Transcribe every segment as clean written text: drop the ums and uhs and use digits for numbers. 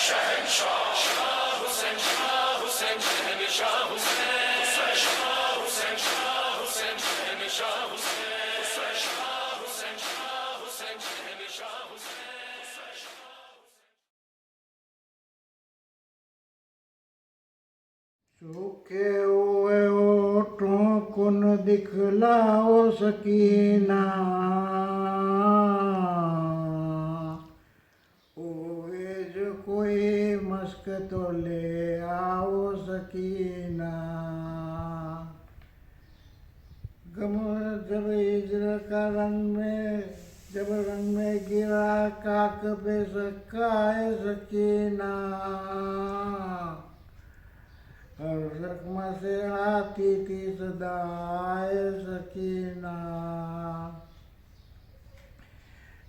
شہنشاہ شاہ حسین شہنشاہ حسین شاہ حسین شاہ حسین شہنشاہ حسین شاہ حسین شاہ حسین شہنشاہ حسین. سوکھے ہوئے ہونٹوں کو نہ دکھلاؤ سکینہ، ہوئے جو کوئی مشق تو لے آؤ سکینہ. غم جب ہجر کا رنگ میں گرا کاک بے سکائے سکینہ، ہر زخم سے آتی تھی صدائے سکینہ.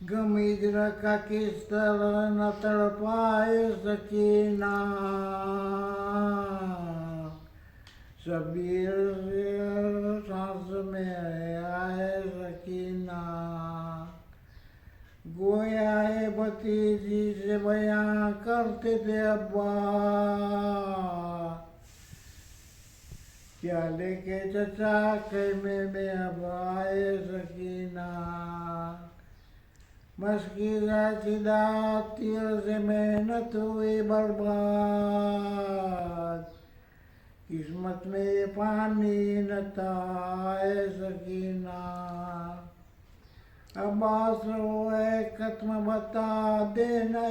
غم ہجر کا کس طرح نہ تڑپائے سکینہ، شبیر سے سانس میں آئے سکینہ. گویا بھتیجی سے بیاں کرتے تھے ابا، کیا لے کے چچا خیمے میں اب آئے سکینہ. مشکیزہ چدا تیر سے محنت ہوئی برباد، قسمت میں یہ پانی نہ تھا اے سکینہ. عباس ہوئے ختم بتا دینا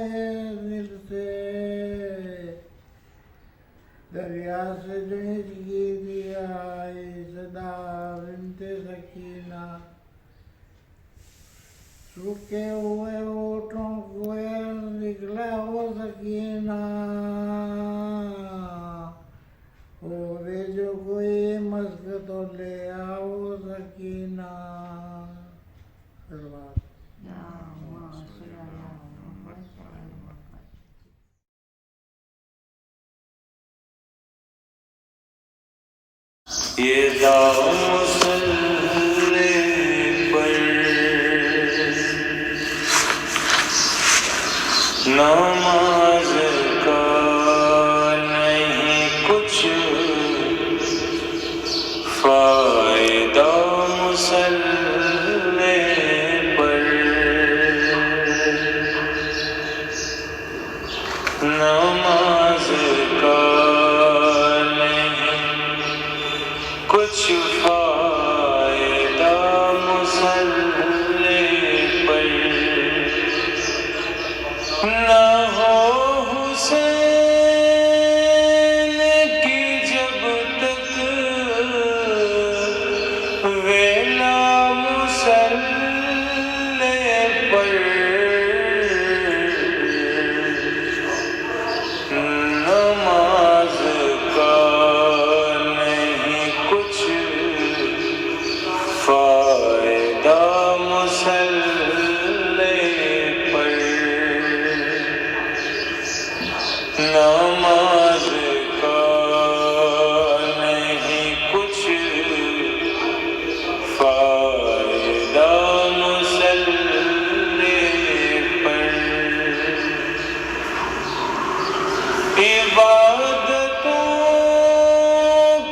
دل سے، دریا سے جو ہچکی دیا صدا بنت سکینہ. سوکھے ہوئے ہونٹوں کو دکھلاؤ سکینہ، ہوئے جو کوئی مشق تو لے آؤ سکینہ. یہ دام مسلے پر نماز کا نہیں کچھ فائدہ، مسلے پر نماز کا کچھ فائدہ، مسلے پر نہ ہو حسین کی جب تک ویلا، مسلے پر نماز کا فائدہ، مسلے پر نماز کا نہیں کچھ فائدہ، مسلے پر عبادتوں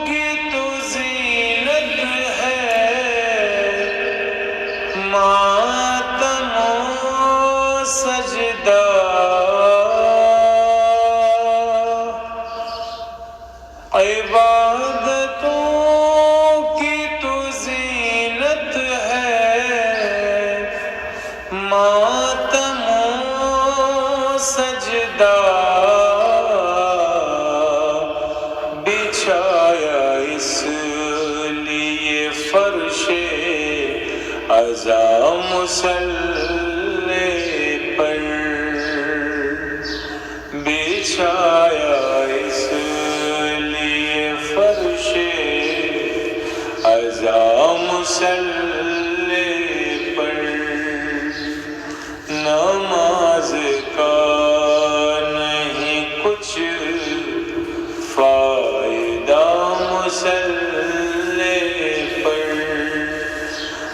کی تو زینت ہے، ماتم و سجدہ عبادتوں کی تو زینت ہے، ماتم و سجدہ بچھایا اس لیے فرش عزا، مسلے پر بچھایا اس لیے فرش عزا، مسلے پر نماز کا نہیں کچھ فائدہ، مسلے پر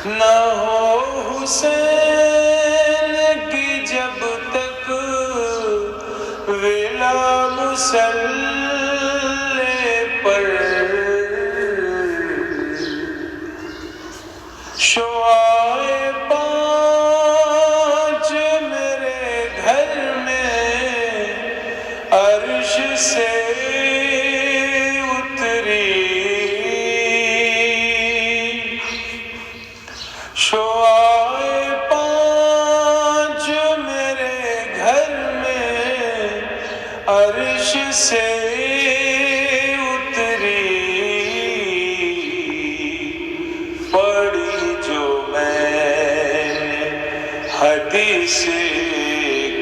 نہ ہو حسین کی جب تک ویلا مسلے پر شعائے پانچ میرے گھر میں عرش سے اتری شعائے پانچ میرے گھر میں عرش سے اتری پڑھی جو میں نے حدیث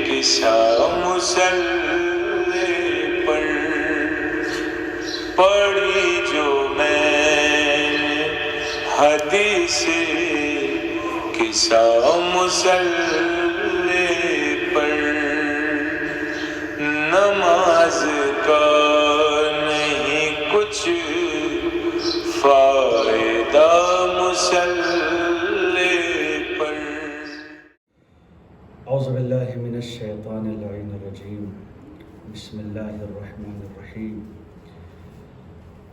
کسا مسلے پر پڑھی جو میں نے حدیث کسا مسلے پر نماز کا نہیں کچھ فائدہ مسلے پر. اعوذ باللہ من الشیطان اللعین الرجیم. بسم اللہ الرحمن الرحیم.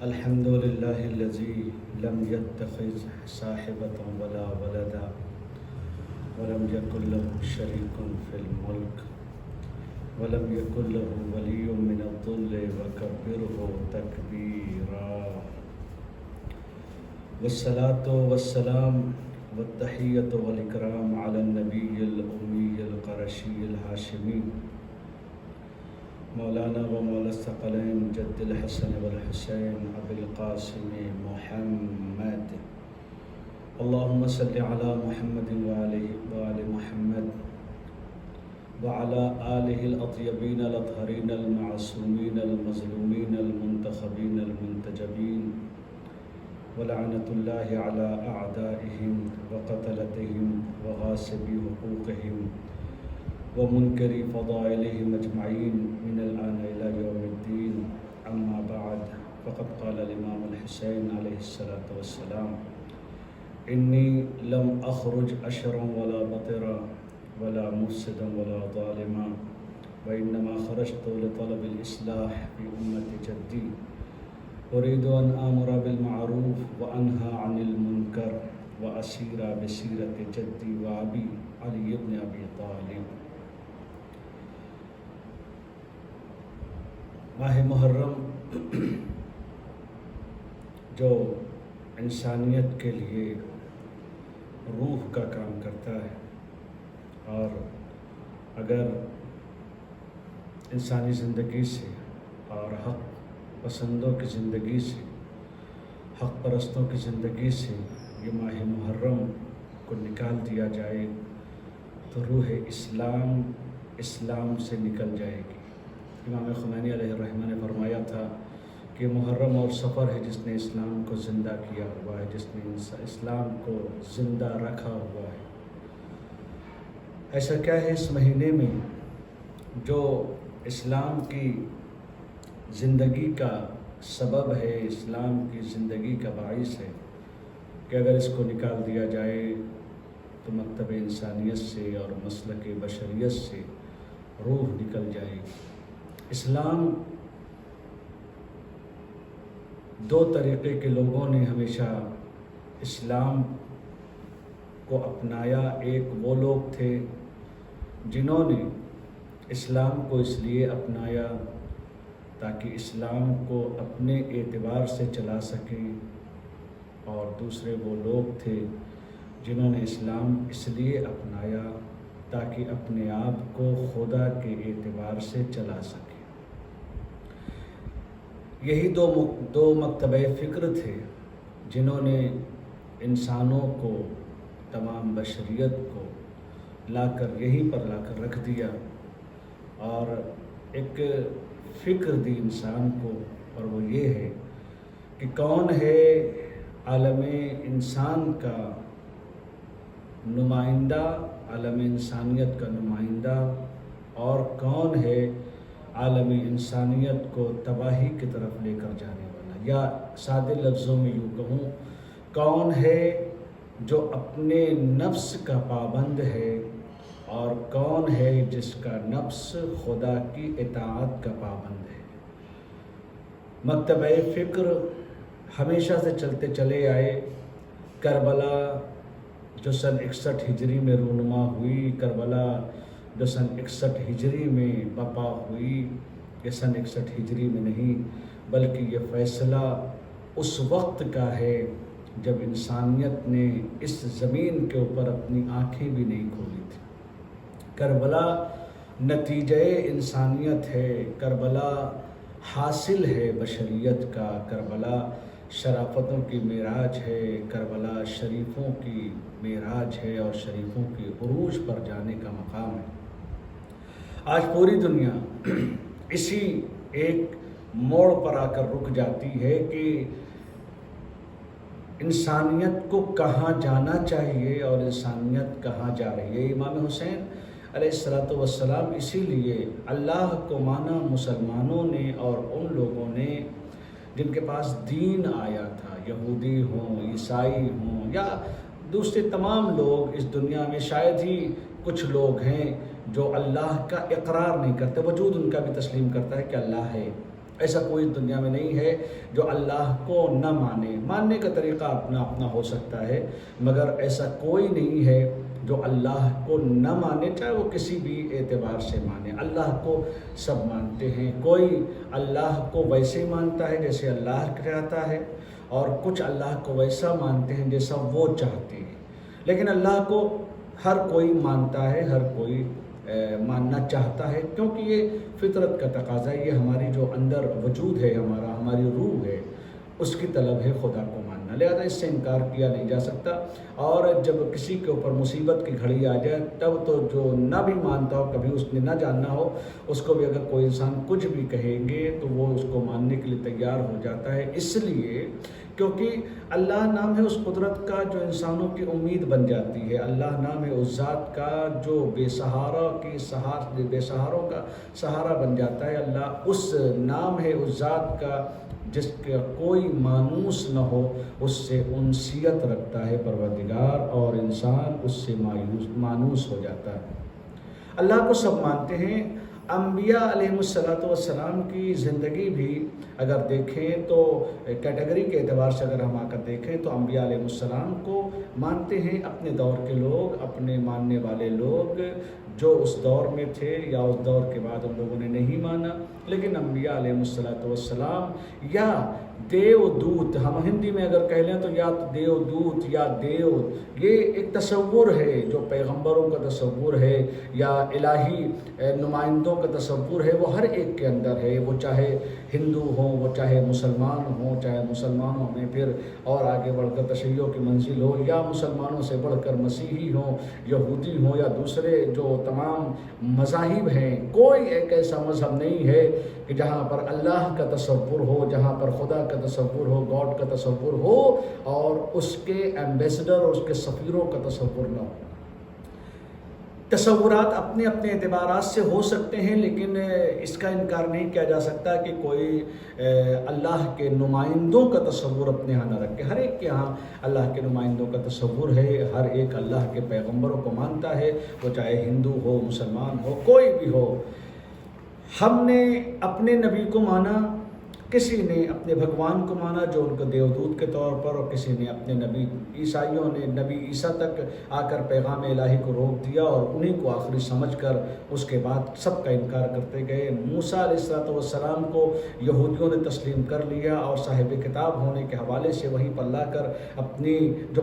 الحمد للہ الذی لم يتخذ صاحبۃ ولا ولدا ولم یکن له شریک فی الملک ولم یکن له ولی من الذل وکبرہ تکبیرا. والصلاة والسلام والتحیۃ والاکرام علی النبی الامی القرشی الہاشمی مولانا و مولا الثقلین جد الحسن والحسین ابی القاسم محمد. اللہم صلی علی محمد وآل محمد وعلى آلہ الاطیبین الاطہرین المعصومین المظلومین المنتخبین المنتجبین ولعنۃ اللہ علی اعدائہم وقتلتہم وغاصبی حقوقہم ومنکری فضائلہم اجمعین من الآن الی یوم الدین. اما بعد فقد قال الامام الحسین علیہ الصلاۃ والسلام انی لم اخرج اشرا ولا بطرا ولا مفسدا ولا ظالما وانما خرجت لطلب الاصلاح في امة جدی اريد ان آمر بالمعروف وانهى عن المنکر واسیر بسیرة جدی وابی علی بن ابی طالب. ماہ محرم جو انسانیت کے لیے روح کا کام کرتا ہے، اور اگر انسانی زندگی سے اور حق پسندوں کی زندگی سے، حق پرستوں کی زندگی سے یہ ماہ محرم کو نکال دیا جائے تو روح اسلام سے نکل جائے گی. امام خمینی علیہ الرحمہ نے فرمایا تھا کہ محرم اور سفر ہے جس نے اسلام کو زندہ کیا ہوا ہے، جس نے اسلام کو زندہ رکھا ہوا ہے. ایسا کیا ہے اس مہینے میں جو اسلام کی زندگی کا سبب ہے، اسلام کی زندگی کا باعث ہے کہ اگر اس کو نکال دیا جائے تو مکتب انسانیت سے اور مسلک بشریت سے روح نکل جائے گی. اسلام دو طریقے کے لوگوں نے ہمیشہ اسلام کو اپنایا. ایک وہ لوگ تھے جنہوں نے اسلام کو اس لیے اپنایا تاکہ اسلام کو اپنے اعتبار سے چلا سکیں، اور دوسرے وہ لوگ تھے جنہوں نے اسلام اس لیے اپنایا تاکہ اپنے آپ کو خدا کے اعتبار سے چلا سکیں. یہی دو مکتبہ فکر تھے جنہوں نے انسانوں کو، تمام بشریت کو یہیں پر لا کر رکھ دیا، اور ایک فکر دی انسان کو، اور وہ یہ ہے کہ کون ہے عالم انسان کا نمائندہ، عالم انسانیت کا نمائندہ، اور کون ہے عالم انسانیت کو تباہی کی طرف لے کر جانے والا. یا سادے لفظوں میں یوں کہوں، کون ہے جو اپنے نفس کا پابند ہے اور کون ہے جس کا نفس خدا کی اطاعت کا پابند ہے۔ مکتبہ فکر ہمیشہ سے چلتے چلے آئے۔ کربلا جو سن 61 ہجری میں رونما ہوئی، کربلا جو سن 61 ہجری میں بپا ہوئی، یہ سن 61 ہجری میں نہیں بلکہ یہ فیصلہ اس وقت کا ہے جب انسانیت نے اس زمین کے اوپر اپنی آنکھیں بھی نہیں کھولی تھی۔ کربلا نتیجہ انسانیت ہے، کربلا حاصل ہے بشریت کا، کربلا شرافتوں کی معراج ہے، کربلا شریفوں کی معراج ہے اور شریفوں کی عروج پر جانے کا مقام ہے۔ آج پوری دنیا اسی ایک موڑ پر آ کر رک جاتی ہے کہ انسانیت کو کہاں جانا چاہیے اور انسانیت کہاں جا رہی ہے۔ امام حسین علیہ السلام اسی لیے اللہ کو مانا مسلمانوں نے اور ان لوگوں نے جن کے پاس دین آیا تھا، یہودی ہوں، عیسائی ہوں یا دوسرے تمام لوگ اس دنیا میں، شاید ہی کچھ لوگ ہیں جو اللہ کا اقرار نہیں کرتے، وجود ان کا بھی تسلیم کرتا ہے کہ اللہ ہے۔ ایسا کوئی دنیا میں نہیں ہے جو اللہ کو نہ مانے۔ ماننے کا طریقہ اپنا اپنا ہو سکتا ہے، مگر ایسا کوئی نہیں ہے جو اللہ کو نہ مانے، چاہے وہ کسی بھی اعتبار سے مانے۔ اللہ کو سب مانتے ہیں۔ کوئی اللہ کو ویسے ہی مانتا ہے جیسے اللہ چاہتا ہے، اور کچھ اللہ کو ویسا مانتے ہیں جیسا وہ چاہتے ہیں، لیکن اللہ کو ہر کوئی مانتا ہے، ہر کوئی ماننا چاہتا ہے، کیونکہ یہ فطرت کا تقاضا ہے، یہ ہماری جو اندر وجود ہے، ہماری روح ہے، اس کی طلب ہے خدا کو ماننا، لہذا اس سے انکار کیا نہیں جا سکتا۔ اور جب کسی کے اوپر مصیبت کی گھڑی آ جائے تب تو جو نہ بھی مانتا ہو، کبھی اس نے نہ جاننا ہو، اس کو بھی اگر کوئی انسان کچھ بھی کہیں گے تو وہ اس کو ماننے کے لیے تیار ہو جاتا ہے، اس لیے کیونکہ اللہ نام ہے اس قدرت کا جو انسانوں کی امید بن جاتی ہے، اللہ نام ہے اس ذات کا جو بے سہاروں کا سہارا بن جاتا ہے، اللہ اس نام ہے اس ذات کا جس کا کوئی مانوس نہ ہو، اس سے انسیت رکھتا ہے پروردگار، اور انسان اس سے مانوس ہو جاتا ہے۔ اللہ کو سب مانتے ہیں۔ انبیاء علیہ السلام کی زندگی بھی اگر دیکھیں تو کیٹیگری کے اعتبار سے اگر ہم آ کر دیکھیں تو انبیاء علیہ السلام کو مانتے ہیں اپنے دور کے لوگ، اپنے ماننے والے لوگ جو اس دور میں تھے یا اس دور کے بعد ان لوگوں نے نہیں مانا، لیکن انبیاء علیہ السلام یا دیو دوت، ہم ہندی میں اگر کہہ لیں تو یا دیو دوت یا دیو، یہ ایک تصور ہے جو پیغمبروں کا تصور ہے یا الہی نمائندوں کا تصور ہے، وہ ہر ایک کے اندر ہے، وہ چاہے ہندو ہوں، وہ چاہے مسلمان ہوں، چاہے مسلمانوں میں پھر اور آگے بڑھ کر تشیعوں کی منزل ہو، یا مسلمانوں سے بڑھ کر مسیحی ہوں، یہودی ہوں، یا دوسرے جو تمام مذاہب ہیں، کوئی ایک ایسا مذہب نہیں ہے کہ جہاں پر اللہ کا تصور ہو، جہاں پر خدا کا تصور ہو، گاڈ کا تصور ہو، اور اس کے ایمبیسڈر اور اس کے سفیروں کا تصور نہ ہو۔ تصورات اپنے اپنے اعتبارات سے ہو سکتے ہیں، لیکن اس کا انکار نہیں کیا جا سکتا کہ کوئی اللہ کے نمائندوں کا تصور اپنے یہاں نہ رکھے۔ ہر ایک کے یہاں اللہ کے نمائندوں کا تصور ہے، ہر ایک اللہ کے پیغمبروں کو مانتا ہے، وہ چاہے ہندو ہو، مسلمان ہو، کوئی بھی ہو۔ ہم نے اپنے نبی کو مانا، کسی نے اپنے بھگوان کو مانا جو ان کو دیودوت کے طور پر، اور کسی نے اپنے نبی، عیسائیوں نے نبی عیسیٰ تک آ کر پیغام الہی کو روک دیا اور انہیں کو آخری سمجھ کر اس کے بعد سب کا انکار کرتے گئے۔ موسیٰ علیہ السلام کو یہودیوں نے تسلیم کر لیا اور صاحب کتاب ہونے کے حوالے سے وہیں پر لا کر اپنی جو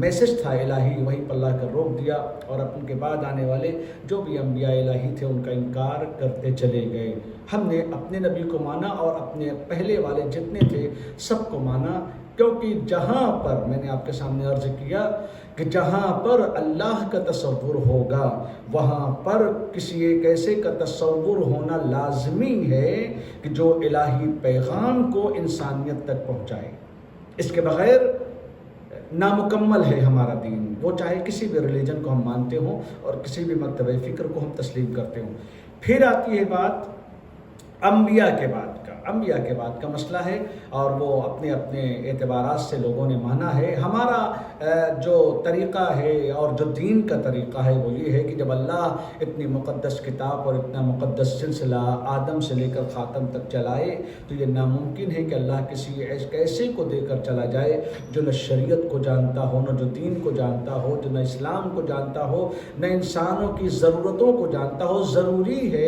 میسج تھا الہی وہیں پر لا کر روک دیا، اور ان کے بعد آنے والے جو بھی انبیاء الہی تھے ان کا انکار کرتے چلے گئے۔ ہم نے اپنے نبی کو مانا اور اپنے پہلے والے جتنے تھے سب کو مانا، کیونکہ جہاں پر میں نے آپ کے سامنے عرض کیا کہ جہاں پر اللہ کا تصور ہوگا وہاں پر کسی ایک ایسے کا تصور ہونا لازمی ہے کہ جو الہی پیغام کو انسانیت تک پہنچائے۔ اس کے بغیر نامکمل ہے ہمارا دین، وہ چاہے کسی بھی ریلیجن کو ہم مانتے ہوں اور کسی بھی مکتبہ فکر کو ہم تسلیم کرتے ہوں۔ پھر آتی ہے بات انبیاء کے بعد کا۔ انبیاء کے بعد کا مسئلہ ہے اور وہ اپنے اپنے اعتبارات سے لوگوں نے مانا ہے۔ ہمارا جو طریقہ ہے اور جو دین کا طریقہ ہے وہ یہ ہے کہ جب اللہ اتنی مقدس کتاب اور اتنا مقدس سلسلہ آدم سے لے کر خاتم تک چلائے تو یہ ناممکن ہے کہ اللہ کسی ایسے کو دے کر چلا جائے جو نہ شریعت کو جانتا ہو، نہ جو دین کو جانتا ہو، جو نہ اسلام کو جانتا ہو، نہ انسانوں کی ضرورتوں کو جانتا ہو۔ ضروری ہے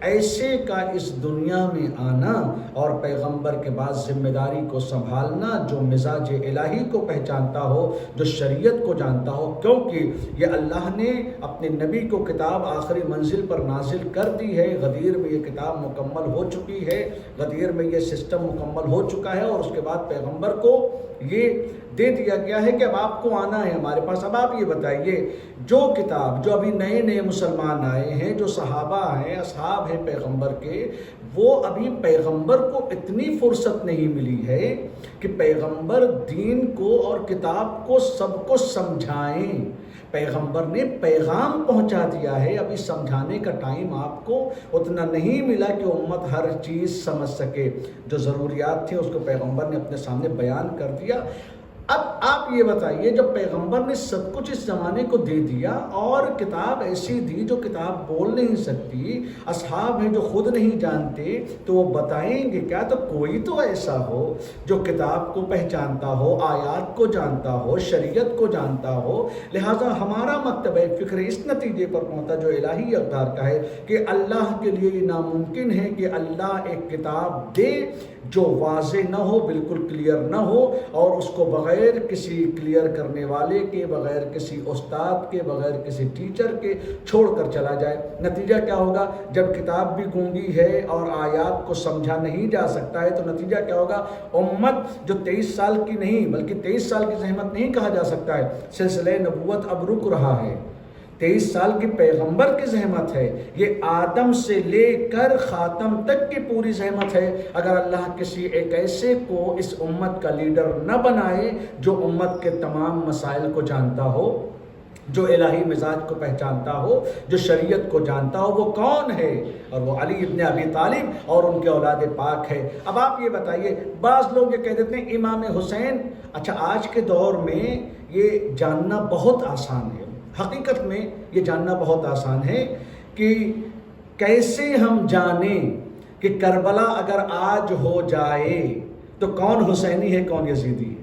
ایسے کا اس دنیا میں آنا اور پیغمبر کے بعد ذمہ داری کو سنبھالنا، جو مزاج الہی کو پہچانتا ہو، جو شریعت کو جانتا ہو، کیونکہ یہ اللہ نے اپنے نبی کو کتاب آخری منزل پر نازل کر دی ہے۔ غدیر میں یہ کتاب مکمل ہو چکی ہے، غدیر میں یہ سسٹم مکمل ہو چکا ہے اور اس کے بعد پیغمبر کو یہ دے دیا گیا ہے کہ اب آپ کو آنا ہے ہمارے پاس۔ اب آپ یہ بتائیے، جو کتاب جو ابھی نئے نئے مسلمان آئے ہیں، جو صحابہ ہیں، اصحاب ہیں پیغمبر کے، وہ ابھی پیغمبر کو اتنی فرصت نہیں ملی ہے کہ پیغمبر دین کو اور کتاب کو سب کو سمجھائیں۔ پیغمبر نے پیغام پہنچا دیا ہے، ابھی سمجھانے کا ٹائم آپ کو اتنا نہیں ملا کہ امت ہر چیز سمجھ سکے۔ جو ضروریات تھیں اس کو پیغمبر نے اپنے سامنے بیان کر دیا۔ اب آپ یہ بتائیے، جب پیغمبر نے سب کچھ اس زمانے کو دے دیا اور کتاب ایسی دی جو کتاب بول نہیں سکتی، اصحاب ہیں جو خود نہیں جانتے، تو وہ بتائیں گے کیا؟ تو کوئی تو ایسا ہو جو کتاب کو پہچانتا ہو، آیات کو جانتا ہو، شریعت کو جانتا ہو۔ لہٰذا ہمارا مکتبہ فکر اس نتیجے پر پہنچا جو الہی اقدار کا ہے کہ اللہ کے لیے یہ ناممکن ہے کہ اللہ ایک کتاب دے جو واضح نہ ہو، بالکل کلیئر نہ ہو، اور اس کو بغیر کسی کلیئر کرنے والے کے، بغیر کسی استاد کے، بغیر کسی ٹیچر کے چھوڑ کر چلا جائے۔ نتیجہ کیا ہوگا؟ جب کتاب بھی گونگی ہے اور آیات کو سمجھا نہیں جا سکتا ہے تو نتیجہ کیا ہوگا؟ امت جو 23 سال کی نہیں بلکہ 23 سال کی زحمت نہیں کہا جا سکتا ہے، سلسلہ نبوت اب رک رہا ہے۔ 23 سال کی پیغمبر کی زحمت ہے، یہ آدم سے لے کر خاتم تک کی پوری زحمت ہے۔ اگر اللہ کسی ایک ایسے کو اس امت کا لیڈر نہ بنائے جو امت کے تمام مسائل کو جانتا ہو، جو الہی مزاج کو پہچانتا ہو، جو شریعت کو جانتا ہو، وہ کون ہے؟ اور وہ علی ابن ابی طالب اور ان کے اولاد پاک ہے۔ اب آپ یہ بتائیے، بعض لوگ یہ کہہ دیتے ہیں امام حسین۔ اچھا، آج کے دور میں یہ جاننا بہت آسان ہے، حقیقت میں یہ جاننا بہت آسان ہے کہ کیسے ہم جانیں کہ کربلا اگر آج ہو جائے تو کون حسینی ہے کون یزیدی ہے۔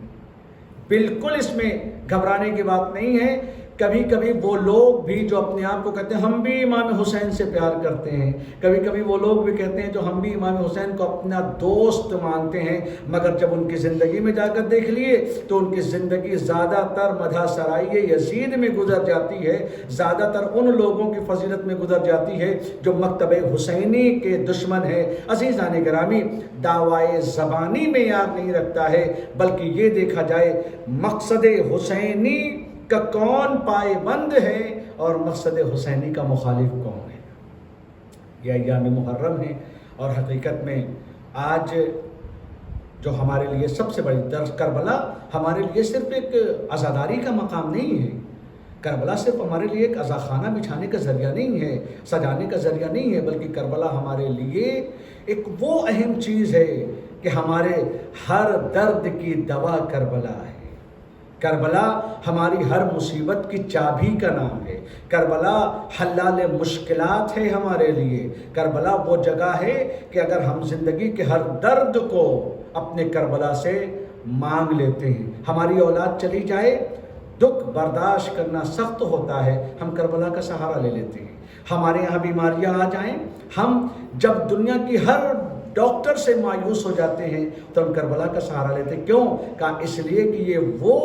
بالکل اس میں گھبرانے کی بات نہیں ہے۔ کبھی کبھی وہ لوگ بھی جو اپنے آپ کو کہتے ہیں ہم بھی امام حسین سے پیار کرتے ہیں، کبھی کبھی وہ لوگ بھی کہتے ہیں جو ہم بھی امام حسین کو اپنا دوست مانتے ہیں، مگر جب ان کی زندگی میں جا کر دیکھ لیے تو ان کی زندگی زیادہ تر مدح سرائی یزید میں گزر جاتی ہے، زیادہ تر ان لوگوں کی فضیلت میں گزر جاتی ہے جو مکتبہ حسینی کے دشمن ہے۔ عزیزان گرامی، دعوی زبانی میں یاد نہیں رکھتا ہے، بلکہ یہ دیکھا جائے مقصد حسینی کا کون پائے بند ہے اور مقصد حسینی کا مخالف کون ہے۔ یہ ایام محرم ہے اور حقیقت میں آج جو ہمارے لیے سب سے بڑی درس، کربلا ہمارے لیے صرف ایک عزاداری کا مقام نہیں ہے، کربلا صرف ہمارے لیے ایک عزاخانہ بچھانے کا ذریعہ نہیں ہے، سجانے کا ذریعہ نہیں ہے، بلکہ کربلا ہمارے لیے ایک وہ اہم چیز ہے کہ ہمارے ہر درد کی دوا کربلا ہے۔ کربلا ہماری ہر مصیبت کی چابی کا نام ہے، کربلا حلال مشکلات ہے ہمارے لیے، کربلا وہ جگہ ہے کہ اگر ہم زندگی کے ہر درد کو اپنے کربلا سے مانگ لیتے ہیں، ہماری اولاد چلی جائے، دکھ برداشت کرنا سخت ہوتا ہے، ہم کربلا کا سہارا لے لیتے ہیں۔ ہمارے یہاں بیماریاں آ جائیں، ہم جب دنیا کی ہر ڈاکٹر سے مایوس ہو جاتے ہیں تو ہم کربلا کا سہارا لیتے ہیں۔ کیوں؟ کہا اس لیے کہ یہ وہ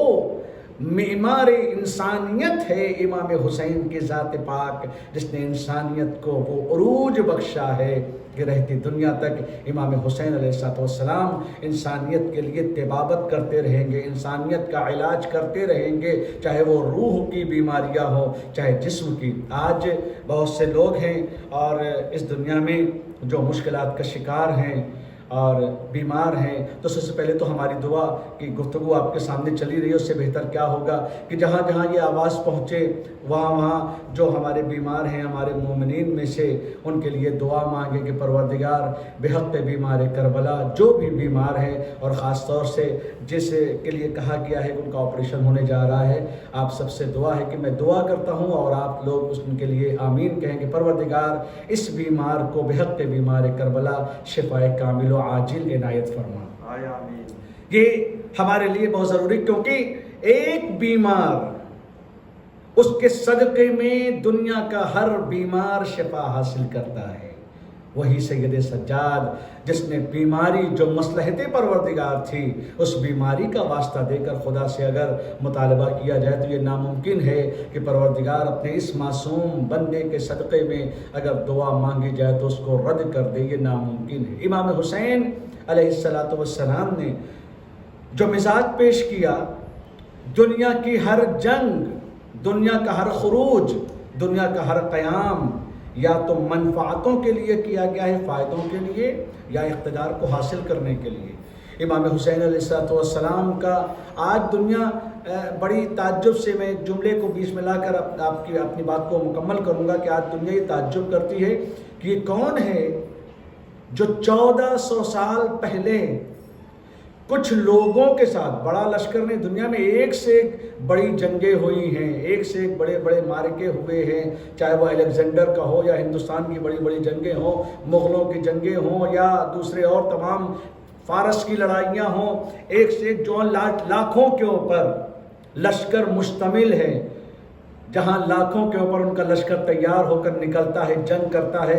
معمار انسانیت ہے امام حسین کی ذات پاک، جس نے انسانیت کو وہ عروج بخشا ہے کہ رہتی دنیا تک امام حسین علیہ السلام انسانیت کے لیے طبابت کرتے رہیں گے، انسانیت کا علاج کرتے رہیں گے، چاہے وہ روح کی بیماریاں ہو چاہے جسم کی۔ آج بہت سے لوگ ہیں اور اس دنیا میں جو مشکلات کا شکار ہیں اور بیمار ہیں تو سب سے پہلے تو ہماری دعا کی گفتگو آپ کے سامنے چلی رہی ہے، اس سے بہتر کیا ہوگا کہ جہاں جہاں یہ آواز پہنچے وہاں جو ہمارے بیمار ہیں ہمارے مومنین میں سے ان کے لیے دعا مانگے کہ پروردگار بحق بیمار کربلا جو بھی بیمار ہے اور خاص طور سے جس کے لیے کہا گیا ہے کہ ان کا آپریشن ہونے جا رہا ہے، آپ سب سے دعا ہے کہ میں دعا کرتا ہوں اور آپ لوگ ان کے لیے آمین کہیں کہ پروردگار اس بیمار کو بحق بیمار کربلا شفائے کامل و عاجل عنایت فرما۔ آمین۔ یہ ہمارے لیے بہت ضروری، کیونکہ ایک بیمار اس کے صدقے میں دنیا کا ہر بیمار شفا حاصل کرتا ہے۔ وہی سید سجاد جس نے بیماری جو مصلحت پروردگار تھی اس بیماری کا واسطہ دے کر خدا سے اگر مطالبہ کیا جائے تو یہ ناممکن ہے کہ پروردگار اپنے اس معصوم بندے کے صدقے میں اگر دعا مانگی جائے تو اس کو رد کر دے، یہ ناممکن ہے۔ امام حسین علیہ السلام نے جو مزاج پیش کیا، دنیا کی ہر جنگ، دنیا کا ہر خروج، دنیا کا ہر قیام یا تو منفعتوں کے لیے کیا گیا ہے، فائدوں کے لیے، یا اقتدار کو حاصل کرنے کے لیے۔ امام حسین علیہ السلام کا آج دنیا بڑی تعجب سے، میں ایک جملے کو بیچ میں لا کر آپ کی اپنی بات کو مکمل کروں گا کہ آج دنیا یہ تعجب کرتی ہے کہ یہ کون ہے جو 1400 سال پہلے کچھ لوگوں کے ساتھ، بڑا لشکر نے دنیا میں ایک سے ایک بڑی جنگیں ہوئی ہیں، ایک سے ایک بڑے بڑے مارکے ہوئے ہیں، چاہے وہ الیگزینڈر کا ہو یا ہندوستان کی بڑی بڑی جنگیں ہوں، مغلوں کی جنگیں ہوں یا دوسرے اور تمام فارس کی لڑائیاں ہوں، ایک سے ایک جو لاکھوں کے اوپر لشکر مشتمل ہے، جہاں لاکھوں کے اوپر ان کا لشکر تیار ہو کر نکلتا ہے، جنگ کرتا ہے،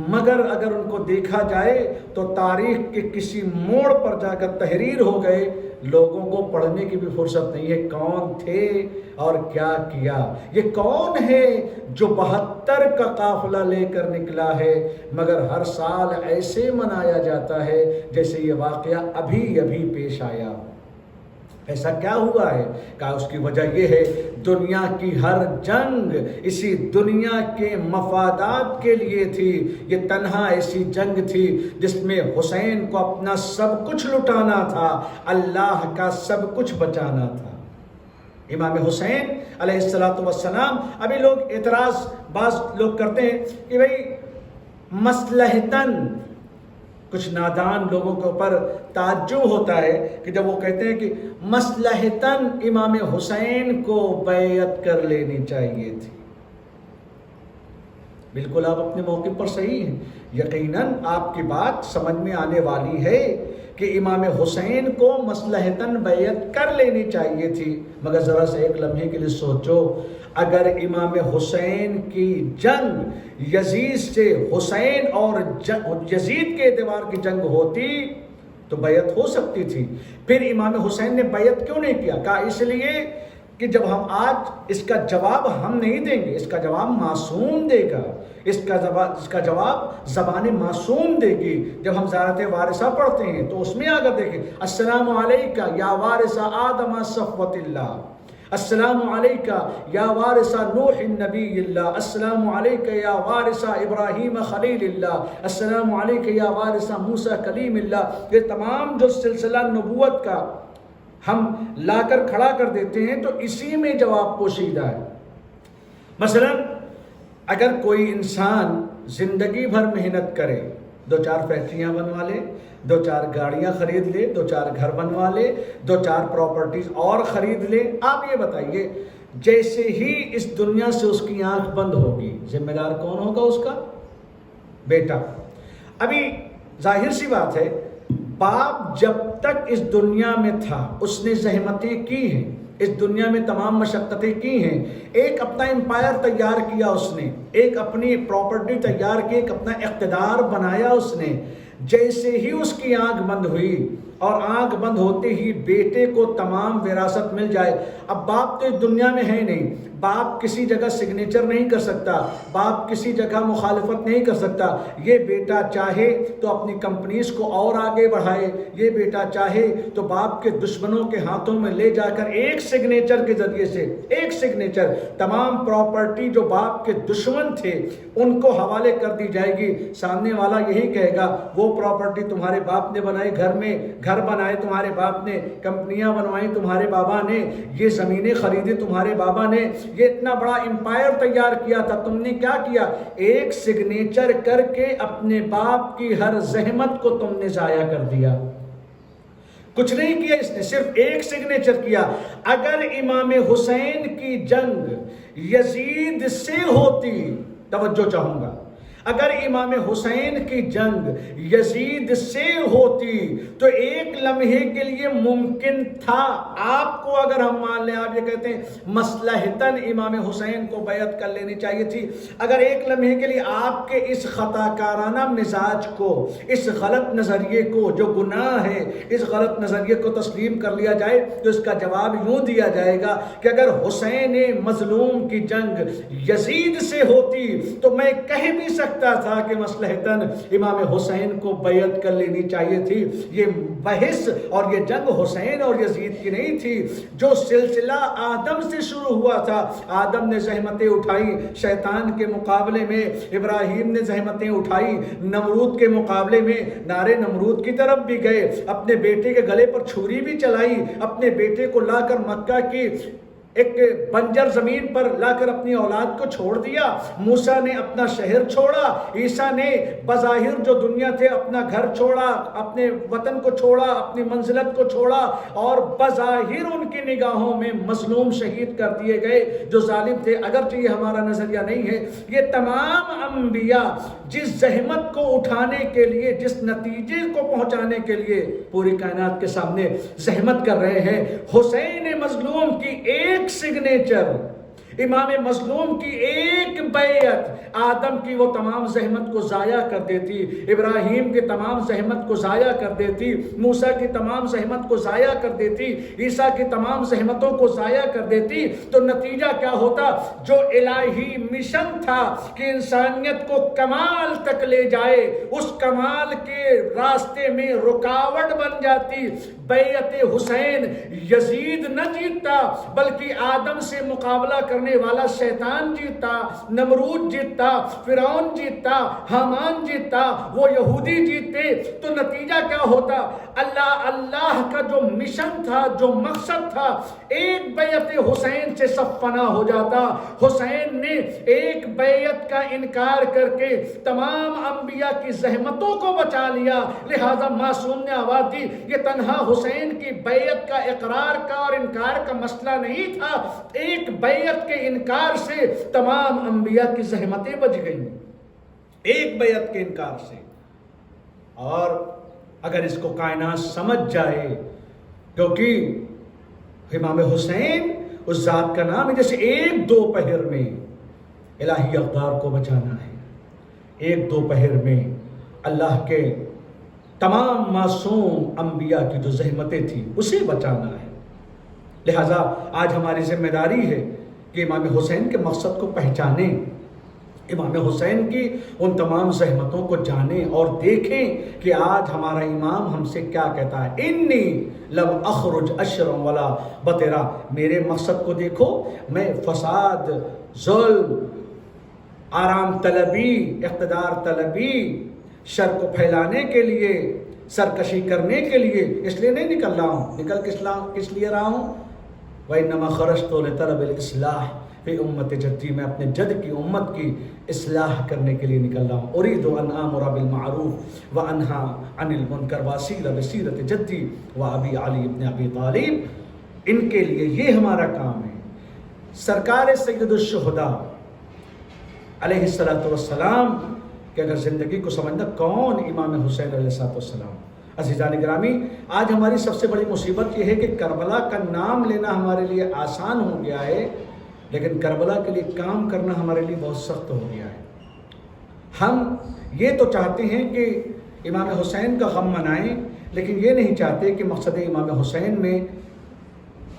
مگر اگر ان کو دیکھا جائے تو تاریخ کے کسی موڑ پر جا کر تحریر ہو گئے، لوگوں کو پڑھنے کی بھی فرصت نہیں ہے کون تھے اور کیا کیا۔ یہ کون ہے جو 72 کا قافلہ لے کر نکلا ہے مگر ہر سال ایسے منایا جاتا ہے جیسے یہ واقعہ ابھی ابھی پیش آیا۔ ایسا کیا ہوا ہے؟ کہا اس کی وجہ یہ ہے دنیا کی ہر جنگ اسی دنیا کے مفادات کے لیے تھی۔ یہ تنہا ایسی جنگ تھی جس میں حسین کو اپنا سب کچھ لٹانا تھا، اللہ کا سب کچھ بچانا تھا۔ امام حسین علیہ السلام، ابھی لوگ اعتراض بعض لوگ کرتے ہیں کہ بھئی مصلحتاً، کچھ نادان لوگوں کے اوپر تعجب ہوتا ہے کہ جب وہ کہتے ہیں کہ مصلحتاً امام حسین کو بیعت کر لینی چاہیے تھی۔ بالکل آپ اپنے موقع پر صحیح ہیں، یقیناً آپ کی بات سمجھ میں آنے والی ہے کہ امام حسین کو مصلحتاً بیعت کر لینی چاہیے تھی، مگر ذرا سے ایک لمحے کے لیے سوچو، اگر امام حسین کی جنگ یزید سے، حسین اور یزید کے اعتبار کی جنگ ہوتی تو بیعت ہو سکتی تھی۔ پھر امام حسین نے بیعت کیوں نہیں کیا؟ کہا اس لیے کہ جب ہم آج اس کا جواب ہم نہیں دیں گے، اس کا جواب معصوم دے گا، اس کا جواب زبان معصوم دے گی۔ جب ہم زیارت وارثہ پڑھتے ہیں تو اس میں اگر دیکھیں السلام علیکہ یا وارث آدم صفوت اللہ، السلام علیکہ یا وارث نوح نبی اللہ، السلام علیکہ یا وارث ابراہیم خلیل اللہ، السلام علیکہ یا وارث موسیٰ کلیم اللہ۔ یہ تمام جو سلسلہ نبوت کا ہم لا کر کھڑا کر دیتے ہیں تو اسی میں جواب پوشیدہ ہے۔ مثلا اگر کوئی انسان زندگی بھر محنت کرے، 2-4 فیکٹریاں بنوا لے، 2-4 گاڑیاں خرید لے، 2-4 گھر بنوا لے، 2-4 پراپرٹیز اور خرید لے، آپ یہ بتائیے جیسے ہی اس دنیا سے اس کی آنکھ بند ہوگی ذمہ دار کون ہوگا؟ اس کا بیٹا۔ ابھی ظاہر سی بات ہے، باپ جب تک اس دنیا میں تھا اس نے زحمتیں کی ہیں، اس دنیا میں تمام مشقتیں کی ہیں، ایک اپنا امپائر تیار کیا اس نے، ایک اپنی پراپرٹی تیار کی، ایک اپنا اقتدار بنایا اس نے۔ جیسے ہی اس کی آنکھ بند ہوئی اور آنکھ بند ہوتے ہی بیٹے کو تمام وراثت مل جائے، اب باپ تو اس دنیا میں ہے نہیں، باپ کسی جگہ سگنیچر نہیں کر سکتا، باپ کسی جگہ مخالفت نہیں کر سکتا۔ یہ بیٹا چاہے تو اپنی کمپنیز کو اور آگے بڑھائے، یہ بیٹا چاہے تو باپ کے دشمنوں کے ہاتھوں میں لے جا کر ایک سگنیچر کے ذریعے سے، ایک سگنیچر، تمام پراپرٹی جو باپ کے دشمن تھے ان کو حوالے کر دی جائے گی۔ سامنے والا یہی کہے گا وہ پراپرٹی تمہارے باپ نے بنائی، گھر میں گھر بنائے تمہارے باپ نے، کمپنیاں بنوائی تمہارے بابا نے، یہ زمینیں خریدی تمہارے بابا نے، یہ اتنا بڑا امپائر تیار کیا تھا، تم نے کیا کیا؟ ایک سگنیچر کر کے اپنے باپ کی ہر زحمت کو تم نے ضائع کر دیا۔ کچھ نہیں کیا اس نے، صرف ایک سگنیچر کیا۔ اگر امام حسین کی جنگ یزید سے ہوتی، توجہ چاہوں گا، اگر امام حسین کی جنگ یزید سے ہوتی تو ایک لمحے کے لیے ممکن تھا، آپ کو اگر ہم مان لیں، آپ یہ کہتے ہیں مصلحتاً امام حسین کو بیعت کر لینی چاہیے تھی، اگر ایک لمحے کے لیے آپ کے اس خطا کارانہ مزاج کو، اس غلط نظریے کو جو گناہ ہے، اس غلط نظریے کو تسلیم کر لیا جائے تو اس کا جواب یوں دیا جائے گا کہ اگر حسین مظلوم کی جنگ یزید سے ہوتی تو میں کہہ بھی سکتا تھا کہ مصلحتاً امام حسین کو بیعت کر لینی چاہیے تھی۔ یہ بحث اور یہ جنگ حسین اور یزید کی نہیں تھی، جو سلسلہ آدم سے شروع ہوا تھا۔ آدم نے زحمتیں اٹھائی شیطان کے مقابلے میں، ابراہیم نے زحمتیں اٹھائی نمرود کے مقابلے میں، نارے نمرود کی طرف بھی گئے، اپنے بیٹے کے گلے پر چھری بھی چلائی، اپنے بیٹے کو لا کر مکہ کی ایک بنجر زمین پر لا کر اپنی اولاد کو چھوڑ دیا۔ موسیٰ نے اپنا شہر چھوڑا، عیسیٰ نے بظاہر جو دنیا تھے اپنا گھر چھوڑا، اپنے وطن کو چھوڑا، اپنی منزلت کو چھوڑا، اور بظاہر ان کی نگاہوں میں مظلوم شہید کر دیے گئے جو ظالم تھے۔ اگرچہ یہ ہمارا نظریہ نہیں ہے، یہ تمام انبیاء جس زحمت کو اٹھانے کے لیے، جس نتیجے کو پہنچانے کے لیے پوری کائنات کے سامنے زحمت کر رہے ہیں، حسین مظلوم کی ایک سگنیچر، امام مظلوم کی ایک بیعت آدم کی وہ تمام زحمت کو ضائع کر دیتی، ابراہیم کی تمام زحمت کو ضائع کر دیتی، موسیٰ کی تمام زحمت کو ضائع کر دیتی، عیسیٰ کی تمام زحمتوں کو ضائع کر دیتی، تو نتیجہ کیا ہوتا؟ جو الہی مشن تھا کہ انسانیت کو کمال تک لے جائے، اس کمال کے راستے میں رکاوٹ بن جاتی۔ بیعت حسین یزید نہ جیتتا بلکہ آدم سے مقابلہ کرنے والا شیطان جیتتا، نمرود جیتتا، فرعون جیتتا، حامان جیتتا، وہ یہودی جیتتے، تو نتیجہ کیا ہوتا؟ اللہ کا جو مشن تھا، جو مقصد تھا، ایک بیعت حسین سے سب فنا ہو جاتا۔ حسین نے ایک بیعت کا انکار کر کے تمام انبیاء کی زحمتوں کو بچا لیا، لہذا معصوم نے آواز دی یہ تنہا حسین کی بیعت کا اقرار کا اور انکار کا مسئلہ نہیں تھا، ایک بیعت کے انکار سے تمام انبیاء کی زحمتیں بچ گئیں، ایک بیعت کے انکار سے۔ اور اگر اس کو کائنات سمجھ جائے، کیونکہ امام حسین اس ذات کا نام ہے جیسے ایک دوپہر میں الہی اقدار کو بچانا ہے، ایک دوپہر میں اللہ کے تمام معصوم انبیاء کی جو زحمتیں تھیں اسے بچانا ہے۔ لہٰذا آج ہماری ذمہ داری ہے کہ امام حسین کے مقصد کو پہچانیں، امام حسین کی ان تمام زحمتوں کو جانیں اور دیکھیں کہ آج ہمارا امام ہم سے کیا کہتا ہے۔ انی لم اخرج اشرا ولا بطرا، میرے مقصد کو دیکھو، میں فساد، ظلم، آرام طلبی، اقتدار طلبی، شر کو پھیلانے کے لیے، سرکشی کرنے کے لیے اس لیے نہیں نکل رہا ہوں۔ نکل کس لیے رہا ہوں؟ وَإِنَّمَا خَرَجْتُ لِطَلَبِ الْإِصْلَاحِ فِي أُمَّتِ جَدِّي، میں اپنے جد کی امت کی اصلاح کرنے کے لیے نکل رہا ہوں۔ أُرِيدُ أَنْ آمُرَ بِالْمَعْرُوفِ وَأَنْهَى عَنِ الْمُنْكَرِ وَأَسِيرَ بِسِيرَةِ جَدِّي وَأَبِي عَلِي بْنِ أَبِي طالب، ان کے لیے یہ ہمارا کام ہے۔ سرکار سید الشہداء علیہ السلام کہ اگر زندگی کو سمجھنا کون امام حسین علیہ السلام۔ عزیزان گرامی، آج ہماری سب سے بڑی مصیبت یہ ہے کہ کربلا کا نام لینا ہمارے لیے آسان ہو گیا ہے، لیکن کربلا کے لیے کام کرنا ہمارے لیے بہت سخت ہو گیا ہے۔ ہم یہ تو چاہتے ہیں کہ امام حسین کا غم منائیں، لیکن یہ نہیں چاہتے کہ مقصد امام حسین میں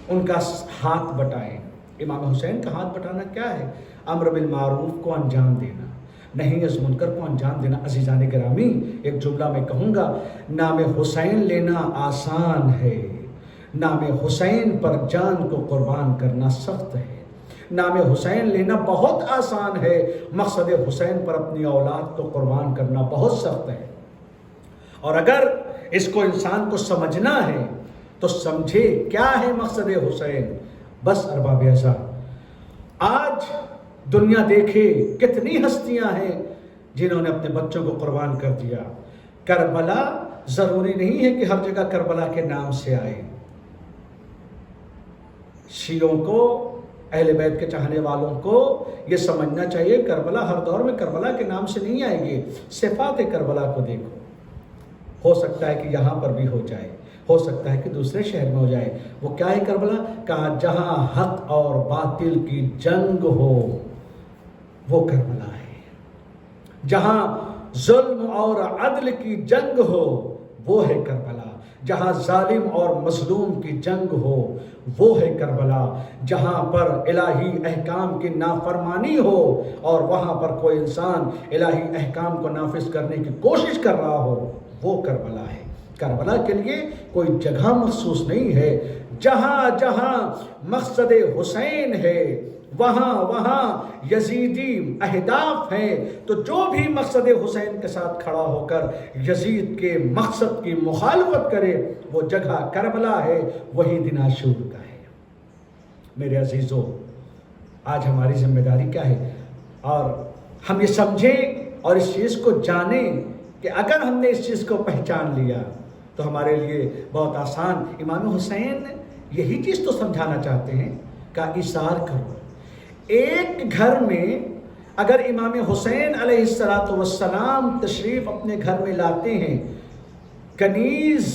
ان کا ہاتھ بٹائیں۔ امام حسین کا ہاتھ بٹانا کیا ہے؟ امر بالمعروف کو انجام دینا، نہیں از منکر کو انجام دینا۔ عزیزان گرامی، ایک جملہ میں کہوں گا، نام حسین لینا آسان ہے، نام حسین پر جان کو قربان کرنا سخت ہے۔ نام حسین لینا بہت آسان ہے، مقصد حسین پر اپنی اولاد کو قربان کرنا بہت سخت ہے۔ اور اگر اس کو انسان کو سمجھنا ہے تو سمجھے کیا ہے مقصد حسین۔ بس ارباب اعزاز، آج دنیا دیکھے کتنی ہستیاں ہیں جنہوں نے اپنے بچوں کو قربان کر دیا۔ کربلا ضروری نہیں ہے کہ ہر جگہ کربلا کے نام سے آئے۔ شیعوں کو، اہل بیت کے چاہنے والوں کو یہ سمجھنا چاہیے کربلا ہر دور میں کربلا کے نام سے نہیں آئے گی۔ صفات کربلا کو دیکھو، ہو سکتا ہے کہ یہاں پر بھی ہو جائے، ہو سکتا ہے کہ دوسرے شہر میں ہو جائے۔ وہ کیا ہے کربلا؟ کہا جہاں حق اور باطل کی جنگ ہو وہ کربلا ہے، جہاں ظلم اور عدل کی جنگ ہو وہ ہے کربلا، جہاں ظالم اور مظلوم کی جنگ ہو وہ ہے کربلا، جہاں پر الہی احکام کی نافرمانی ہو اور وہاں پر کوئی انسان الہی احکام کو نافذ کرنے کی کوشش کر رہا ہو وہ کربلا ہے۔ کربلا کے لیے کوئی جگہ مخصوص نہیں ہے، جہاں جہاں مقصد حسین ہے وہاں وہاں یزیدی اہداف ہیں، تو جو بھی مقصد حسین کے ساتھ کھڑا ہو کر یزید کے مقصد کی مخالفت کرے وہ جگہ کربلا ہے، وہی دن عاشور کا ہے۔ میرے عزیزوں، آج ہماری ذمہ داری کیا ہے؟ اور ہم یہ سمجھیں اور اس چیز کو جانیں کہ اگر ہم نے اس چیز کو پہچان لیا تو ہمارے لیے بہت آسان۔ امام حسین یہی چیز تو سمجھانا چاہتے ہیں کہ ایثار کرو۔ ایک گھر میں اگر امام حسین علیہ السلام تشریف اپنے گھر میں لاتے ہیں، کنیز،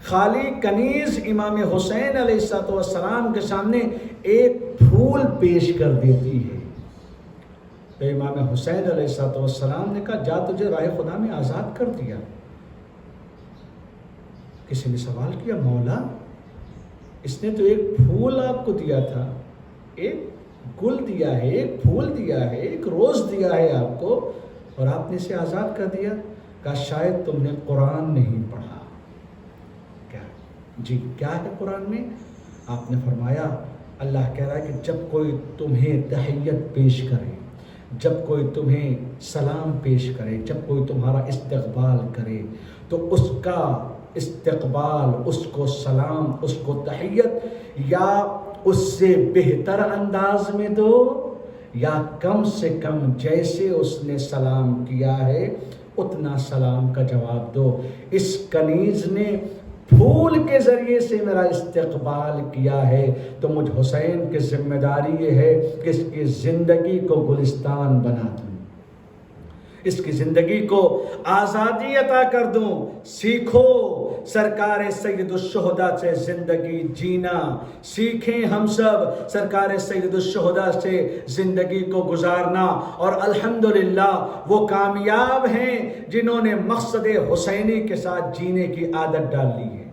خالی کنیز امام حسین علیہ السلام کے سامنے ایک پھول پیش کر دیتی ہے، تو امام حسین علیہ السلام نے کہا جا تجھے راہ خدا میں آزاد کر دیا۔ کسی نے سوال کیا مولا اس نے تو ایک پھول آپ کو دیا تھا، ایک گل دیا ہے، ایک پھول دیا ہے، ایک روز دیا ہے آپ کو، اور آپ نے اسے آزاد کر دیا؟ کہا شاید تم نے قرآن نہیں پڑھا۔ کیا جی کیا ہے قرآن میں؟ آپ نے فرمایا اللہ کہہ رہا ہے کہ جب کوئی تمہیں تحیت پیش کرے، جب کوئی تمہیں سلام پیش کرے، جب کوئی تمہارا استقبال کرے تو اس کا استقبال، اس کو سلام، اس کو تحیت یا اس سے بہتر انداز میں دو یا کم سے کم جیسے اس نے سلام کیا ہے اتنا سلام کا جواب دو۔ اس کنیز نے پھول کے ذریعے سے میرا استقبال کیا ہے تو مجھ حسین کی ذمہ داری یہ ہے کہ اس کی زندگی کو گلستان بنا دوں، اس کی زندگی کو آزادی عطا کر دوں۔ سیکھو سرکار سید الشہداء سے زندگی جینا، سیکھیں ہم سب سرکار سید الشہداء سے زندگی کو گزارنا، اور الحمدللہ وہ کامیاب ہیں جنہوں نے مقصد حسینی کے ساتھ جینے کی عادت ڈال لی ہے۔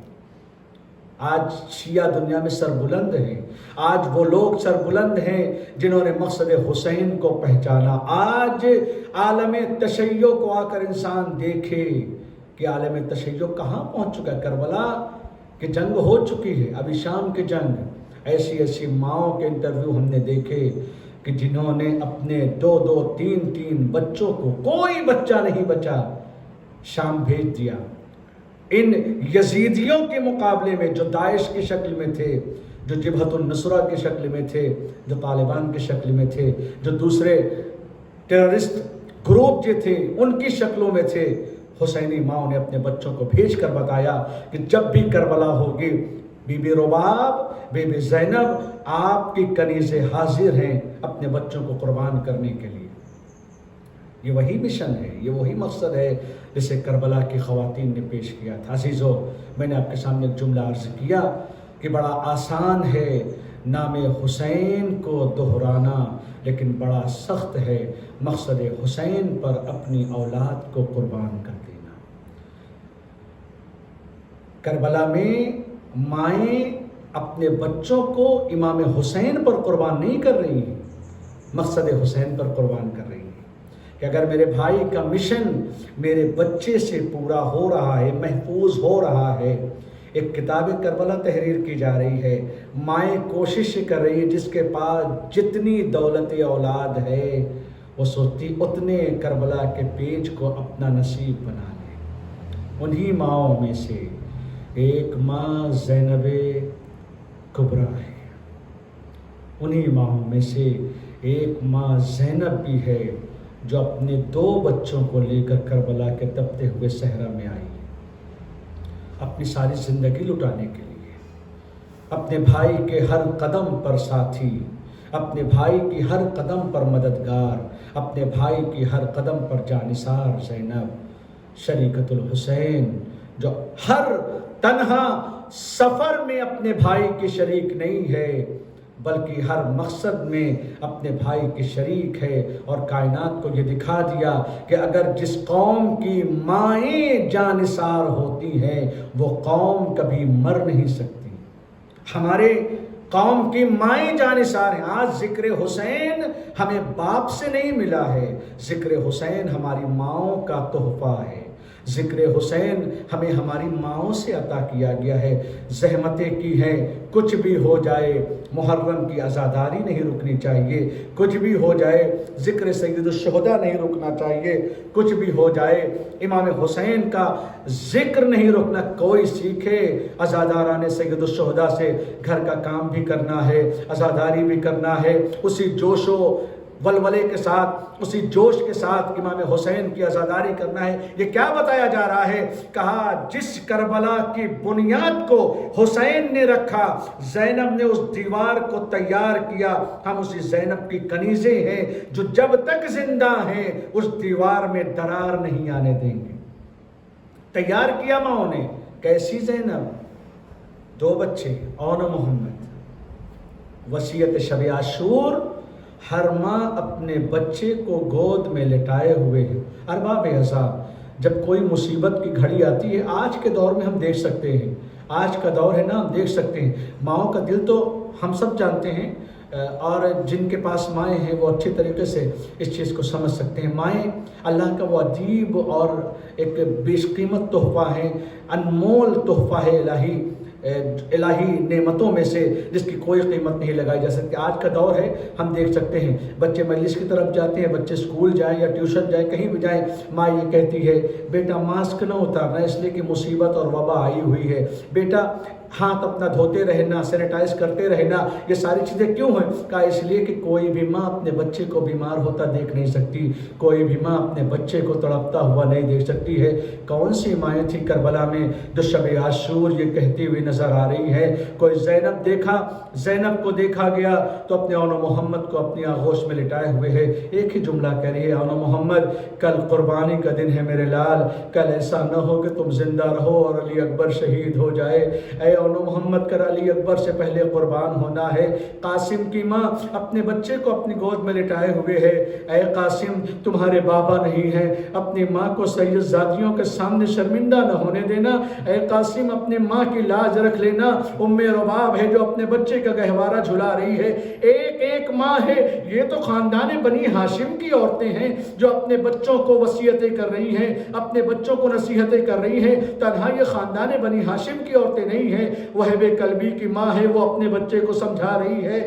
آج شیعہ دنیا میں سربلند ہیں، آج وہ لوگ سربلند ہیں جنہوں نے مقصد حسین کو پہچانا۔ آج عالم تشیع کو آ کر انسان دیکھے کہ عالم تشیع کہاں پہنچ چکا ہے۔ کربلا کی جنگ ہو چکی ہے، ابھی شام کی جنگ، ایسی ایسی ماؤں کے انٹرویو ہم نے دیکھے کہ جنہوں نے اپنے 2-2 3-3 بچوں کو، کوئی بچہ نہیں بچا، شام بھیج دیا۔ ان یزیدیوں کے مقابلے میں جو داعش کی شکل میں تھے، جو جبہت النصرہ کی شکل میں تھے، جو طالبان کی شکل میں تھے، جو دوسرے ٹیررسٹ گروپ جو تھے ان کی شکلوں میں تھے، حسینی ماؤں نے اپنے بچوں کو بھیج کر بتایا کہ جب بھی کربلا ہوگی بی بی رباب، بی بی زینب آپ کی کنیزیں حاضر ہیں اپنے بچوں کو قربان کرنے کے لیے۔ یہ وہی مشن ہے، یہ وہی مقصد ہے جسے کربلا کی خواتین نے پیش کیا تھا۔ عزیزو، میں نے آپ کے سامنے ایک جملہ عرض کیا کہ بڑا آسان ہے نام حسین کو دہرانا، لیکن بڑا سخت ہے مقصد حسین پر اپنی اولاد کو قربان کر دینا۔ کربلا میں مائیں اپنے بچوں کو امام حسین پر قربان نہیں کر رہی ہیں، مقصد حسین پر قربان کر رہی ہیں کہ اگر میرے بھائی کا مشن میرے بچے سے پورا ہو رہا ہے، محفوظ ہو رہا ہے۔ ایک کتاب کربلا تحریر کی جا رہی ہے، مائیں کوشش کر رہی ہے جس کے پاس جتنی دولت اولاد ہے وہ سوچتی اتنے کربلا کے پیج کو اپنا نصیب بنا لے۔ انہی ماؤں میں سے ایک ماں زینب کبریٰ ہے، انہی ماؤں میں سے ایک ماں زینب بھی ہے جو اپنے 2 بچوں کو لے کر کربلا کے تپتے ہوئے صحرا میں آئی، اپنی ساری زندگی لٹانے کے لیے، اپنے بھائی کے ہر قدم پر ساتھی، اپنے بھائی کی ہر قدم پر مددگار، اپنے بھائی کی ہر قدم پر جانثار زینب شریکۃ الحسین، جو ہر تنہا سفر میں اپنے بھائی کی شریک نہیں ہے بلکہ ہر مقصد میں اپنے بھائی کی شریک ہے، اور کائنات کو یہ دکھا دیا کہ اگر جس قوم کی مائیں جانثار ہوتی ہیں وہ قوم کبھی مر نہیں سکتی۔ ہمارے قوم کی مائیں جانثار ہیں۔ آج ذکر حسین ہمیں باپ سے نہیں ملا ہے، ذکر حسین ہماری ماؤں کا تحفہ ہے، ذکر حسین ہمیں ہماری ماؤں سے عطا کیا گیا ہے۔ زحمتیں کی ہیں، کچھ بھی ہو جائے محرم کی عزاداری نہیں رکنی چاہیے، کچھ بھی ہو جائے ذکر سید الشہداء نہیں رکنا چاہیے، کچھ بھی ہو جائے امام حسین کا ذکر نہیں رکنا۔ کوئی سیکھے عزاداران سید الشہداء سے، گھر کا کام بھی کرنا ہے، عزاداری بھی کرنا ہے، اسی جوش و ولولے کے ساتھ، اسی جوش کے ساتھ امام حسین کی عزاداری کرنا ہے۔ یہ کیا بتایا جا رہا ہے؟ کہا جس کربلا کی بنیاد کو حسین نے رکھا، زینب نے اس دیوار کو تیار کیا، ہم اسی زینب کی کنیزیں ہیں جو جب تک زندہ ہیں اس دیوار میں درار نہیں آنے دیں گے۔ تیار کیا ماں نے، کیسی زینب؟ 2 بچے، اون و محمد۔ وصیت شب عاشور، ہر ماں اپنے بچے کو گود میں لٹائے ہوئے ہے۔ ارباب عذاب، جب کوئی مصیبت کی گھڑی آتی ہے، آج کے دور میں ہم دیکھ سکتے ہیں، آج کا دور ہے نا، ہم دیکھ سکتے ہیں ماؤں کا دل تو ہم سب جانتے ہیں، اور جن کے پاس مائیں ہیں وہ اچھی طریقے سے اس چیز کو سمجھ سکتے ہیں۔ مائیں اللہ کا وہ عجیب اور ایک بیش قیمت تحفہ ہے، انمول تحفہ ہے الہی نعمتوں میں سے، جس کی کوئی قیمت نہیں لگائی جا سکتی۔ آج کا دور ہے، ہم دیکھ سکتے ہیں بچے مجلس کی طرف جاتے ہیں، بچے اسکول جائیں یا ٹیوشن جائیں، کہیں بھی جائیں، ماں یہ کہتی ہے بیٹا ماسک نہ اتارنا اس لیے کہ مصیبت اور وبا آئی ہوئی ہے، بیٹا ہاتھ اپنا دھوتے رہنا، سینیٹائز کرتے رہنا۔ یہ ساری چیزیں کیوں ہیں؟ کہا اس لیے کہ کوئی بھی ماں اپنے بچے کو بیمار ہوتا دیکھ نہیں سکتی، کوئی بھی ماں اپنے بچے کو تڑپتا ہوا نہیں دیکھ سکتی ہے۔ کون سی مائیں تھی کربلا میں جو شب عاشور یہ کہتی ہوئی نظر آ رہی ہے؟ کوئی زینب دیکھا، زینب کو دیکھا گیا تو اپنے اون و محمد کو اپنی آغوش میں لٹائے ہوئے ہے، ایک ہی جملہ کہہ رہی ہے، اون و محمد کل قربانی کا دن ہے میرے لال، کل ایسا نہ ہو کہ تم زندہ رہو اور علی اکبر شہید ہو جائے۔ اے اون و محمد کر علی اکبر سے پہلے قربان ہونا ہے۔ قاسم کی ماں اپنے بچے کو اپنی گود میں لٹائے ہوئے ہے، اے قاسم تمہارے بابا نہیں ہیں، اپنی ماں کو سید زادیوں کے سامنے شرمندہ نہ ہونے دینا، اے قاسم اپنے ماں کی لاج رکھ لینا۔ ام رباب ہے جو اپنے بچے کا گہوارہ جھلا رہی ہے، ایک ایک ماں ہے۔ یہ تو خاندان بنی ہاشم کی عورتیں ہیں جو اپنے بچوں کو وصیتیں کر رہی ہیں، اپنے بچوں کو نصیحتیں کر رہی ہیں۔ تنہا یہ خاندان بنی ہاشم کی عورتیں نہیں ہیں، وہب کلبی کی ماں ہے، وہ اپنے بچے کو سمجھا رہی ہے۔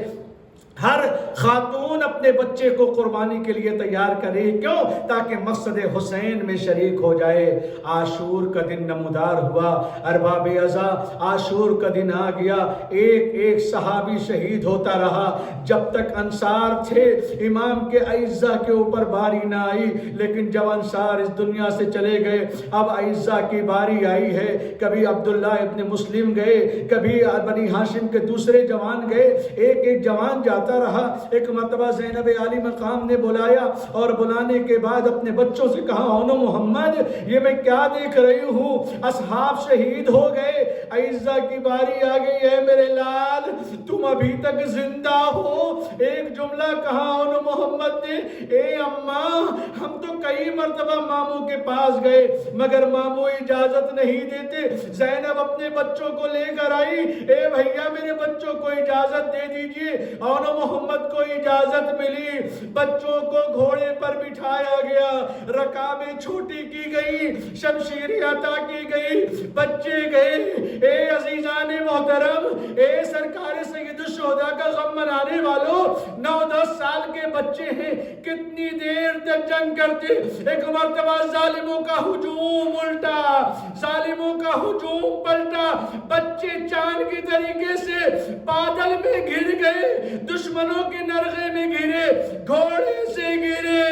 ہر خاتون اپنے بچے کو قربانی کے لیے تیار کرے، کیوں؟ تاکہ مقصد حسین میں شریک ہو جائے۔ عاشور کا دن نمودار ہوا، ارباب عزا عاشور کا دن آ گیا، ایک ایک صحابی شہید ہوتا رہا جب تک انصار تھے۔ امام کے اعزا کے اوپر باری نہ آئی، لیکن جب انصار اس دنیا سے چلے گئے اب اعزا کی باری آئی ہے۔ کبھی عبداللہ ابن مسلم گئے، کبھی بنی ہاشم کے دوسرے جوان گئے، ایک ایک جوان جاتا رہا۔ ایک مرتبہ زینب عالی مقام نے بلایا اور بلانے کے بعد اپنے بچوں سے کہا، اونو محمد یہ میں کیا دیکھ رہی ہوں؟ اصحاب شہید ہو گئے، عائشہ کی باری آ گئی ہے میرے لال تم ابھی تک زندہ ہو. ایک جملہ کہا ان محمد نے اے اماں ہم تو کئی مرتبہ ماموں کے پاس گئے مگر ماموں اجازت نہیں دیتے. زینب اپنے بچوں کو لے کر آئی اے بھیا میرے بچوں کو اجازت دے دیجئے. اور محمد کو اجازت ملی. بچوں کو گھوڑے پر بٹھایا گیا. رکابیں چھوٹی کی گئی. شمشیریں عطا کی گئی. بچے گئے. اے عزیزان محترم اے سرکار سید الشہداء کا غم منانے والوں 9-10 سال کے بچے ہیں کتنی دیر تک جنگ کرتے. ایک مرتبہ ظالموں کا ہجوم الٹا ظالموں کا ہجوم پلٹا. بچے چاند کی طریقے سے بادل میں گر گئے. دشمنوں کے نرغے میں گرے. گھوڑے سے گرے.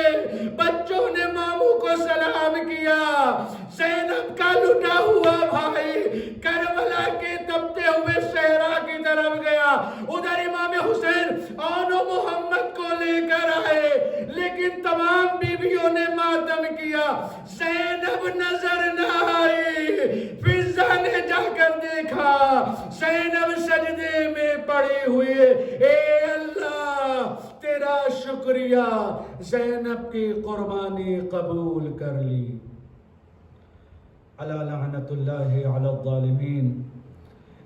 بچوں نے ماموں کو سلام کیا. زینب کا لٹا ہوا بھائی کربلا کے تپتے ہوئے صحرا کی طرف گیا. ادھر امام حسین اور محمد کو لے کر آئے لیکن تمام بیویوں نے ماتم کیا. زینب نظر نہ آئی. فضا نے جا کر دیکھا زینب سجدے میں پڑی ہوئی ہے. اے اللہ تیرا شکریہ زینب کی قربانی قبول کر لی. الا لعنت اللہ علی الظالمین.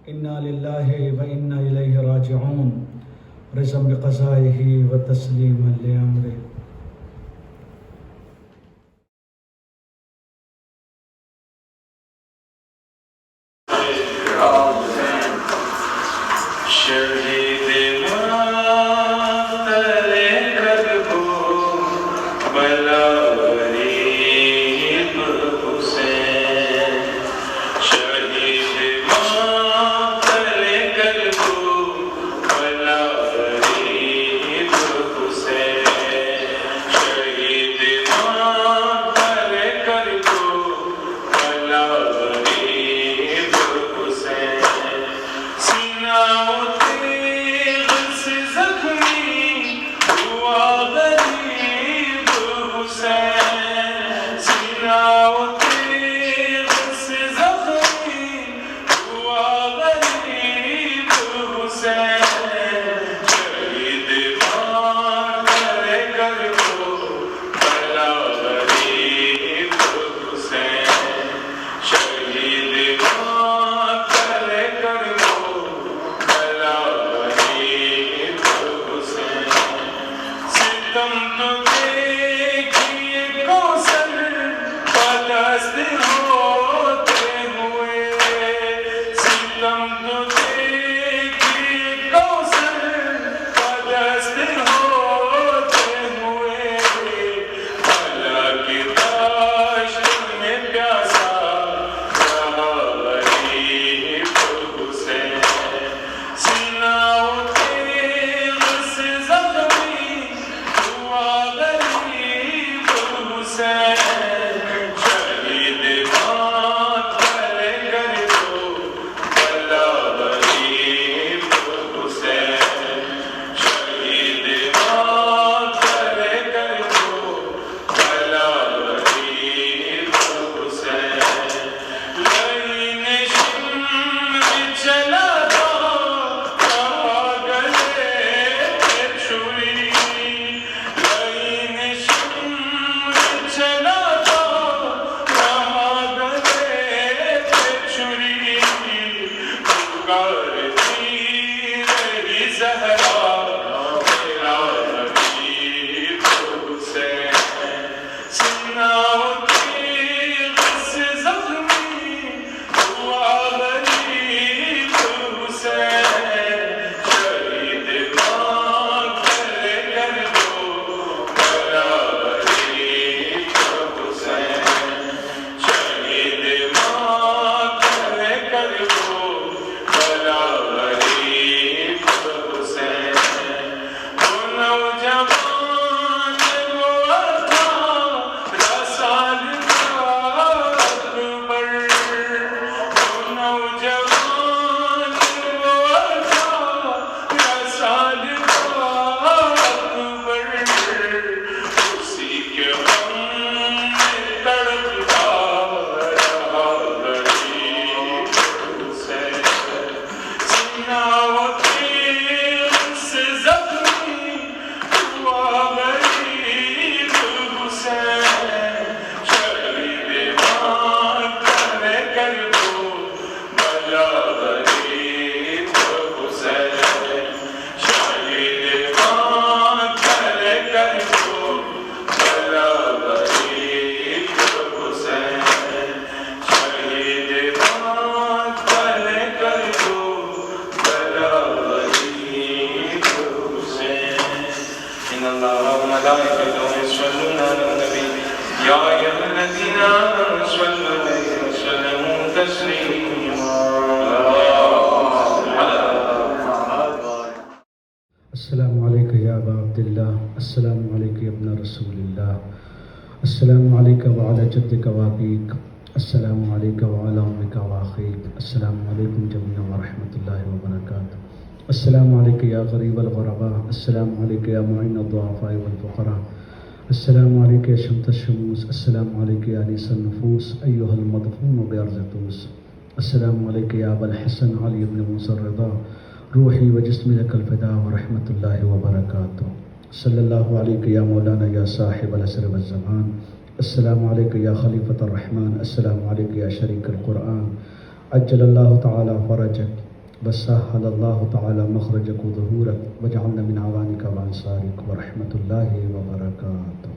انا للہ و انا الیہ راجعون. رضا بقضائہ و تسلیما لامرہ. شہید ماتل کربو بلا غریب حسین. شہید ماتل کربو بلا غریب حسین. شہید ماتل کربو بلا غریب حسین. سینہ تیغ سے زخمی ہوا غریب حسین. سینہ تیغ سے زخمی ہوا غریب حسین. شہید ماتل کربو بلا غریب حسین. تسليما السلام عليك يا أبا عبد الله، السلام عليك يا ابن رسول الله، السلام عليك وعلى جدك وأبيك، السلام عليك وعلى أمك وأخيك، السلام عليكم جميعا ورحمة الله وبركاته. السلام عليك يا غريب الغرباء، السلام عليك يا معين الضعفاء والفقراء، السلام عليك يا شمس الشموس، السلام عليك يا أنيس النفوس أيها المدفون بأرض طوس، السلام عليك يا أبا الحسن علي بن موسى الرضا، روحي وجسمي لك الفداء ورحمة الله وبركاته. صلى الله عليك يا مولانا يا صاحب العصر والزمان، السلام عليك يا خليفة الرحمن، السلام عليك يا شريك القرآن، عجل الله تعالى فرجك وسهل الله تعالى مخرجك وظهورك، وجعلنا من عوانك وأنصارك ورحمة الله وبركاته.